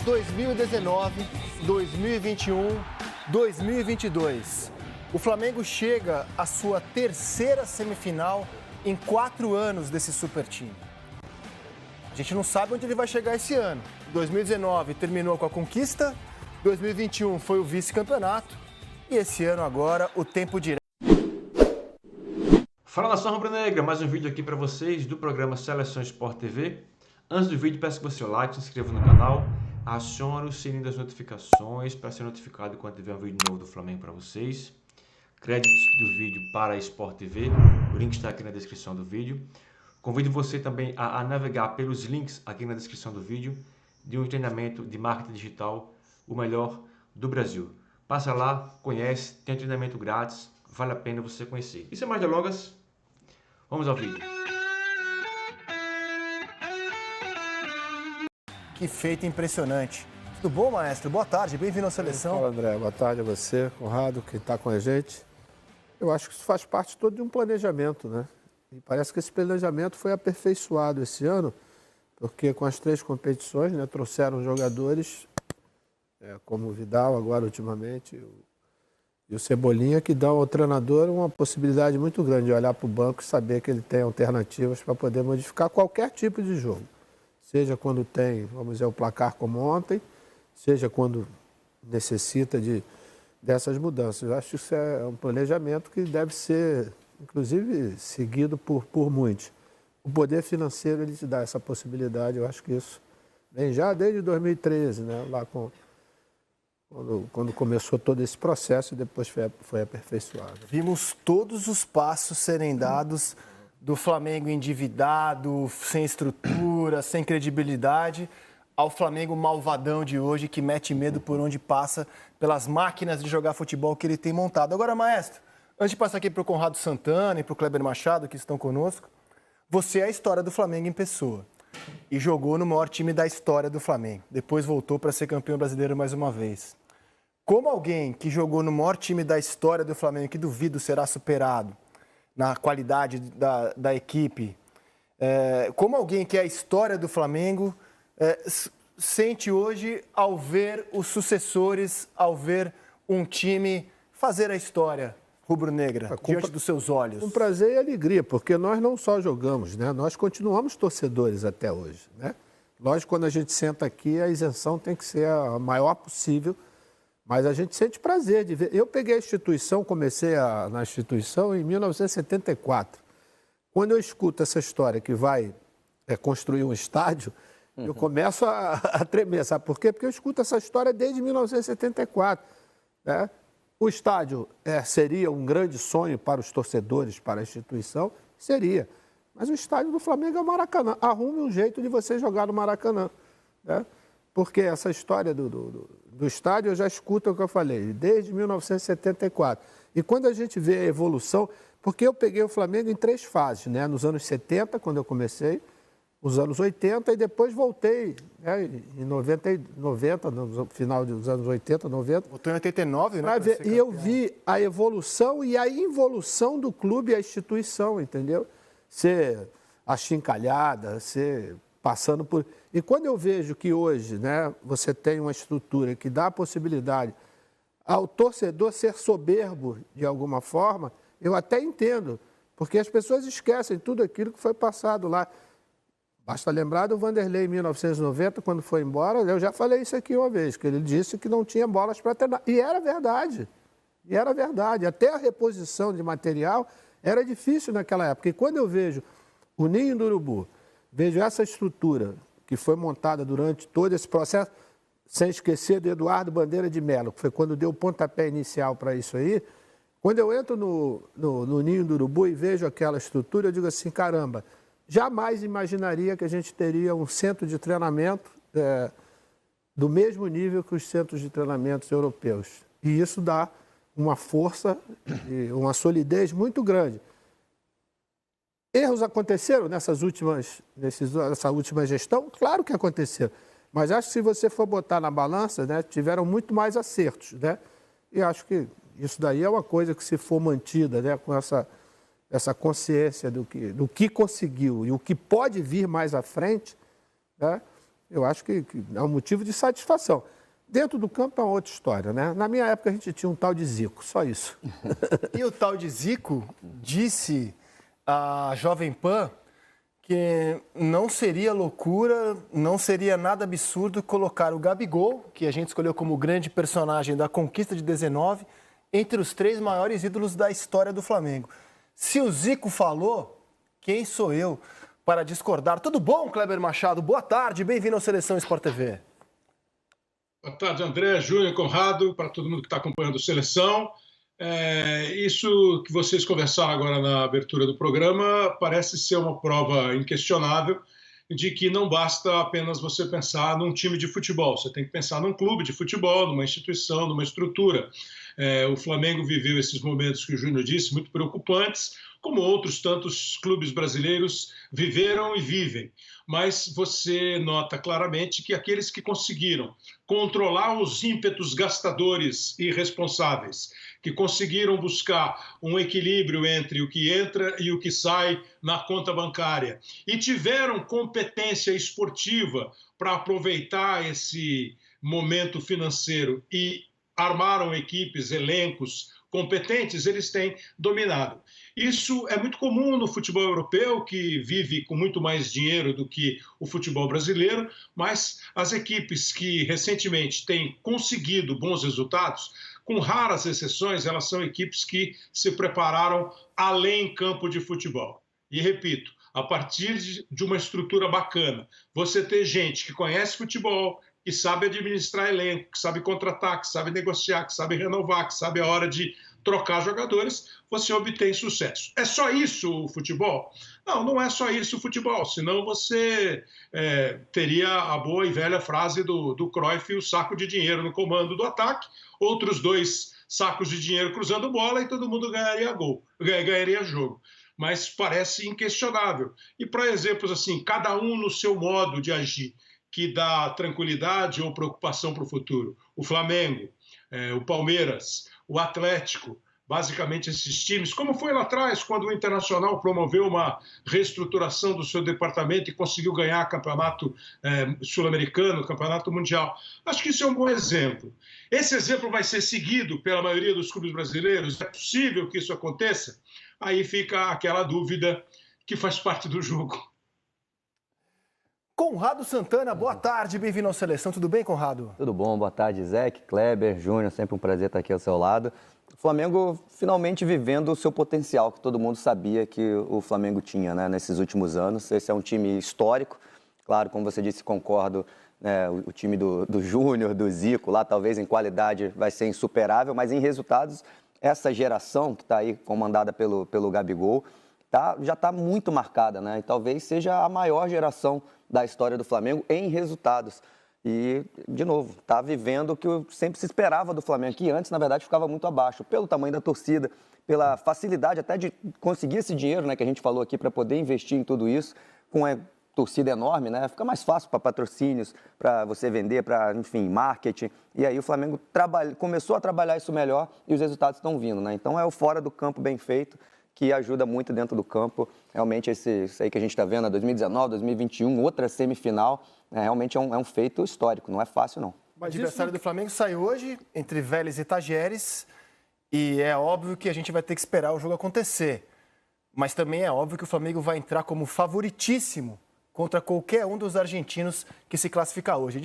2019, 2021, 2022. O Flamengo chega à sua terceira semifinal em 4 anos desse super time. A gente não sabe onde ele vai chegar esse ano. 2019 terminou com a conquista, 2021 foi o vice-campeonato e esse ano agora o tempo dirá. Fala nação rubro-negra, mais um vídeo aqui para vocês do programa Seleção Sport TV. Antes do vídeo, peço que você like, se inscreva no canal, acione o sininho das notificações para ser notificado quando tiver um vídeo novo do Flamengo para vocês. Créditos do vídeo para a Sport TV, o link está aqui na descrição do vídeo. Convido você também a navegar pelos links aqui na descrição do vídeo de um treinamento de marketing digital, o melhor do Brasil. Passa lá, conhece, tem um treinamento grátis, vale a pena você conhecer. E sem mais delongas, vamos ao vídeo. Que feito impressionante. Tudo bom, maestro? Boa tarde, bem-vindo à Seleção. Fala, André. Boa tarde a você, Conrado, quem está com a gente. Eu acho que isso faz parte todo de um planejamento, né? E parece que esse planejamento foi aperfeiçoado esse ano, porque com as 3 competições, né, trouxeram jogadores como o Vidal, agora ultimamente, e o Cebolinha, que dão ao treinador uma possibilidade muito grande de olhar para o banco e saber que ele tem alternativas para poder modificar qualquer tipo de jogo. Seja quando tem, vamos dizer, o placar como ontem, seja quando necessita dessas mudanças. Eu acho que isso é um planejamento que deve ser, inclusive, seguido por muitos. O poder financeiro, ele te dá essa possibilidade. Eu acho que isso vem já desde 2013, né? Lá quando começou todo esse processo e depois foi aperfeiçoado. Vimos todos os passos serem dados do Flamengo endividado, sem estrutura, sem credibilidade, ao Flamengo malvadão de hoje, que mete medo por onde passa, pelas máquinas de jogar futebol que ele tem montado. Agora, maestro, antes de passar aqui para o Conrado Santana e para o Kleber Machado, que estão conosco, você é a história do Flamengo em pessoa e jogou no maior time da história do Flamengo. Depois voltou para ser campeão brasileiro mais uma vez. Como alguém que jogou no maior time da história do Flamengo, que duvido será superado na qualidade da equipe, como alguém que é a história do Flamengo, sente hoje ao ver os sucessores, ao ver um time fazer a história rubro-negra diante dos seus olhos? Com prazer e alegria, porque nós não só jogamos, né? Nós continuamos torcedores até hoje, né? Lógico, quando a gente senta aqui, a isenção tem que ser a maior possível, mas a gente sente prazer de ver. Eu peguei a instituição, comecei na instituição em 1974. Quando eu escuto essa história que vai construir um estádio, eu começo a tremer. Sabe por quê? Porque eu escuto essa história desde 1974. Né? O estádio seria um grande sonho para os torcedores, para a instituição? Seria. Mas o estádio do Flamengo é o Maracanã. Arrume um jeito de você jogar no Maracanã. Né? Porque essa história do estádio, eu já escuto o que eu falei, desde 1974. E quando a gente vê a evolução, porque eu peguei o Flamengo em 3 fases, né? Nos anos 70, quando eu comecei, os anos 80, e depois voltei, né? Em 90, no final dos anos 80, 90. Voltou em 89, né? E eu vi a evolução e a involução do clube e a instituição, entendeu? Ser achincalhada, ser passando por... E quando eu vejo que hoje, né, você tem uma estrutura que dá a possibilidade ao torcedor ser soberbo de alguma forma, eu até entendo, porque as pessoas esquecem tudo aquilo que foi passado lá. Basta lembrar do Vanderlei em 1990, quando foi embora, eu já falei isso aqui uma vez, que ele disse que não tinha bolas para treinar. E era verdade. E era verdade. Até a reposição de material era difícil naquela época. E quando eu vejo o Ninho do Urubu, vejo essa estrutura que foi montada durante todo esse processo, sem esquecer do Eduardo Bandeira de Melo, que foi quando deu o pontapé inicial para isso aí. Quando eu entro no Ninho do Urubu e vejo aquela estrutura, eu digo assim, caramba, jamais imaginaria que a gente teria um centro de treinamento do mesmo nível que os centros de treinamentos europeus. E isso dá uma força e uma solidez muito grande. Erros aconteceram nessa última gestão? Claro que aconteceram. Mas acho que se você for botar na balança, né, tiveram muito mais acertos. Né? E acho que isso daí é uma coisa que, se for mantida, né, com essa consciência do que conseguiu e o que pode vir mais à frente, né, Eu acho que é um motivo de satisfação. Dentro do campo é uma outra história, né? Na minha época a gente tinha um tal de Zico, só isso. E o tal de Zico disse à Jovem Pan que não seria loucura, não seria nada absurdo colocar o Gabigol, que a gente escolheu como grande personagem da conquista de 19, entre os 3 maiores ídolos da história do Flamengo. Se o Zico falou, quem sou eu para discordar? Tudo bom, Kleber Machado? Boa tarde, bem-vindo ao Seleção Sport TV. Boa tarde, André, Júnior, Conrado, para todo mundo que está acompanhando a Seleção. Isso que vocês conversaram agora na abertura do programa parece ser uma prova inquestionável de que não basta apenas você pensar num time de futebol, você tem que pensar num clube de futebol, numa instituição, numa estrutura. O Flamengo viveu esses momentos que o Júnior disse, muito preocupantes, como outros tantos clubes brasileiros viveram e vivem. Mas você nota claramente que aqueles que conseguiram controlar os ímpetos gastadores irresponsáveis, que conseguiram buscar um equilíbrio entre o que entra e o que sai na conta bancária, e tiveram competência esportiva para aproveitar esse momento financeiro e armaram equipes, elencos competentes, eles têm dominado. Isso é muito comum no futebol europeu, que vive com muito mais dinheiro do que o futebol brasileiro, mas as equipes que recentemente têm conseguido bons resultados, com raras exceções, elas são equipes que se prepararam além campo de futebol. E repito, a partir de uma estrutura bacana, você ter gente que conhece futebol, que sabe administrar elenco, que sabe contratar, que sabe negociar, que sabe renovar, que sabe a hora de trocar jogadores, você obtém sucesso. É só isso o futebol? Não, não é só isso o futebol, senão você teria a boa e velha frase do Cruyff, o saco de dinheiro no comando do ataque, outros 2 sacos de dinheiro cruzando bola e todo mundo ganharia jogo. Mas parece inquestionável. E para exemplos assim, cada um no seu modo de agir, que dá tranquilidade ou preocupação para o futuro. O Flamengo, o Palmeiras, o Atlético, basicamente esses times, como foi lá atrás, quando o Internacional promoveu uma reestruturação do seu departamento e conseguiu ganhar campeonato sul-americano, campeonato mundial. Acho que isso é um bom exemplo. Esse exemplo vai ser seguido pela maioria dos clubes brasileiros? É possível que isso aconteça? Aí fica aquela dúvida que faz parte do jogo. Conrado Santana, boa tarde, bem-vindo ao Seleção. Tudo bem, Conrado? Tudo bom, boa tarde, Zeke, Kleber, Júnior, sempre um prazer estar aqui ao seu lado. O Flamengo finalmente vivendo o seu potencial, que todo mundo sabia que o Flamengo tinha, né, nesses últimos anos. Esse é um time histórico, claro, como você disse, concordo, o time do Júnior, do Zico, lá talvez em qualidade vai ser insuperável, mas em resultados, essa geração que está aí comandada pelo Gabigol, já está muito marcada, né? E talvez seja a maior geração da história do Flamengo em resultados. E, de novo, está vivendo o que sempre se esperava do Flamengo, que antes, na verdade, ficava muito abaixo, pelo tamanho da torcida, pela facilidade até de conseguir esse dinheiro, né, que a gente falou aqui, para poder investir em tudo isso, com a torcida enorme, né? Fica mais fácil para patrocínios, para você vender, para, enfim, marketing. E aí o Flamengo começou a trabalhar isso melhor e os resultados estão vindo, né? Então é o fora do campo bem feito, que ajuda muito dentro do campo. Realmente isso aí que a gente está vendo, 2019, 2021, outra semifinal, realmente é um feito histórico, não é fácil não. O adversário do Flamengo sai hoje, entre Vélez e Tajeres, e é óbvio que a gente vai ter que esperar o jogo acontecer. Mas também é óbvio que o Flamengo vai entrar como favoritíssimo contra qualquer um dos argentinos que se classificar hoje.